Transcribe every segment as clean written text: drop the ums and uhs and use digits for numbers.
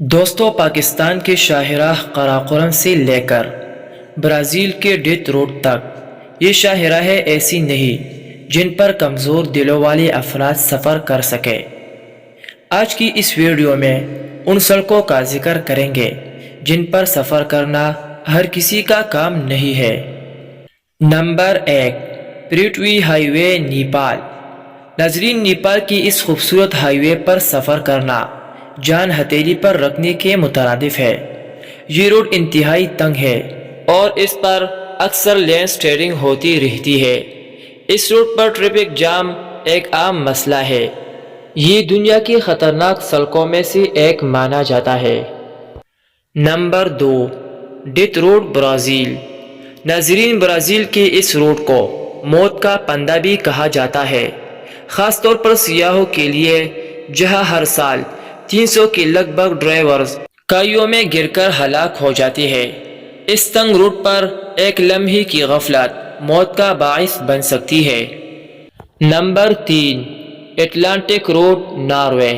دوستو، پاکستان کے شاہراہ قراقرم سے لے کر برازیل کے ڈیتھ روڈ تک یہ شاہراہیں ایسی نہیں جن پر کمزور دلوں والے افراد سفر کر سکے۔ آج کی اس ویڈیو میں ان سڑکوں کا ذکر کریں گے جن پر سفر کرنا ہر کسی کا کام نہیں ہے۔ نمبر 1، پرتھوی ہائی وے، نیپال۔ ناظرین، نیپال کی اس خوبصورت ہائی وے پر سفر کرنا جان ہتھیلی پر رکھنے کے مترادف ہے۔ یہ روڈ انتہائی تنگ ہے اور اس پر اکثر لین سٹیئرنگ ہوتی رہتی ہے۔ اس روڈ پر ٹریفک جام ایک عام مسئلہ ہے۔ یہ دنیا کی خطرناک سڑکوں میں سے ایک مانا جاتا ہے۔ Number 2، death road, Brazil. ناظرین، برازیل کے اس روڈ کو موت کا پنڈا بھی کہا جاتا ہے، خاص طور پر سیاحوں کے لیے، جہاں ہر سال 300 کے لگ بھگ ڈرائیورز کھائیوں میں گر کر ہلاک ہو جاتے ہیں۔ اس تنگ روڈ پر ایک لمحے کی غفلت موت کا باعث بن سکتی ہے۔ Number 3، Atlantic road, Norway.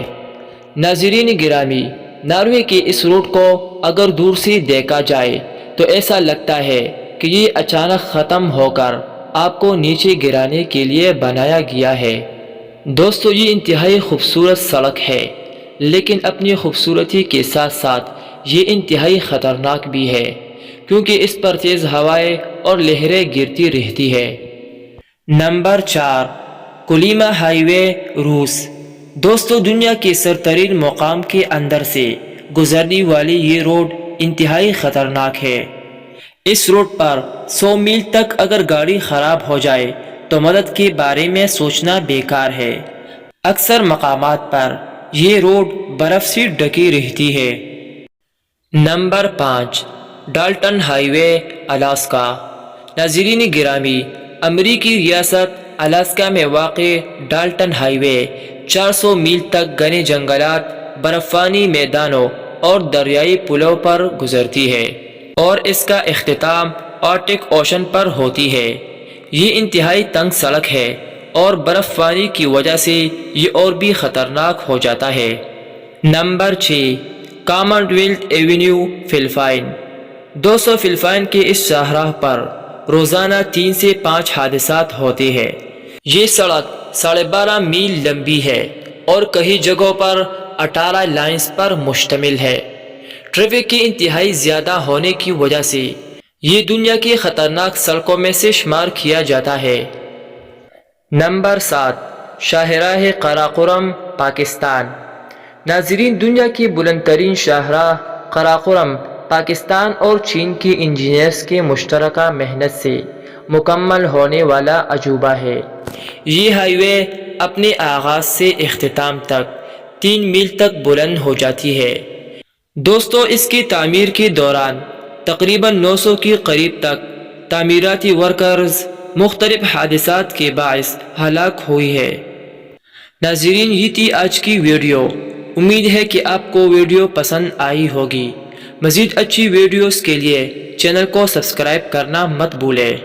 ناظرین گرامی، ناروے کے اس روڈ کو اگر دور سے دیکھا جائے تو ایسا لگتا ہے کہ یہ اچانک ختم ہو کر آپ کو نیچے گرانے کے لیے بنایا گیا ہے۔ دوستو، یہ انتہائی خوبصورت سڑک ہے، لیکن اپنی خوبصورتی کے ساتھ ساتھ یہ انتہائی خطرناک بھی ہے، کیونکہ اس پر تیز ہوائیں اور لہریں گرتی رہتی ہے۔ نمبر 4، کولیما ہائی وے، روس۔ دوستو، دنیا کے سرترین مقام کے اندر سے گزرنے والی یہ روڈ انتہائی خطرناک ہے۔ اس روڈ پر 100 میل تک اگر گاڑی خراب ہو جائے تو مدد کے بارے میں سوچنا بیکار ہے۔ اکثر مقامات پر یہ روڈ برف سے ڈھکی رہتی ہے۔ نمبر 5، ڈالٹن ہائی وے، الاسکا۔ ناظرین گرامی، امریکی ریاست الاسکا میں واقع ڈالٹن ہائی وے 400 میل تک گھنے جنگلات، برفانی میدانوں اور دریائی پلوں پر گزرتی ہے، اور اس کا اختتام آرکٹک اوشن پر ہوتی ہے۔ یہ انتہائی تنگ سڑک ہے اور برف باری کی وجہ سے یہ اور بھی خطرناک ہو جاتا ہے۔ Number 6، common wealth avenue, Philippines. دوستو، فلپائن کے اس شاہراہ پر روزانہ 3 سے 5 حادثات ہوتے ہیں۔ یہ سڑک 12.5 میل لمبی ہے اور کئی جگہوں پر 18 لائنز پر مشتمل ہے۔ ٹریفک کی انتہائی زیادہ ہونے کی وجہ سے یہ دنیا کی خطرناک سڑکوں میں سے شمار کیا جاتا ہے۔ نمبر 7، شاہراہ قراقرم، پاکستان۔ ناظرین، دنیا کی بلند ترین شاہراہ قراقرم پاکستان اور چین کے انجینئرز کے مشترکہ محنت سے مکمل ہونے والا عجوبہ ہے۔ یہ ہائی وے اپنے آغاز سے اختتام تک 3 میل تک بلند ہو جاتی ہے۔ دوستو، اس کی تعمیر کے دوران تقریباً 900 کے قریب تک تعمیراتی ورکرز مختلف حادثات کے باعث ہلاک ہوئی ہے۔ ناظرین، یہ تھی آج کی ویڈیو۔ امید ہے کہ آپ کو ویڈیو پسند آئی ہوگی۔ مزید اچھی ویڈیوز کے لیے چینل کو سبسکرائب کرنا مت بھولیں۔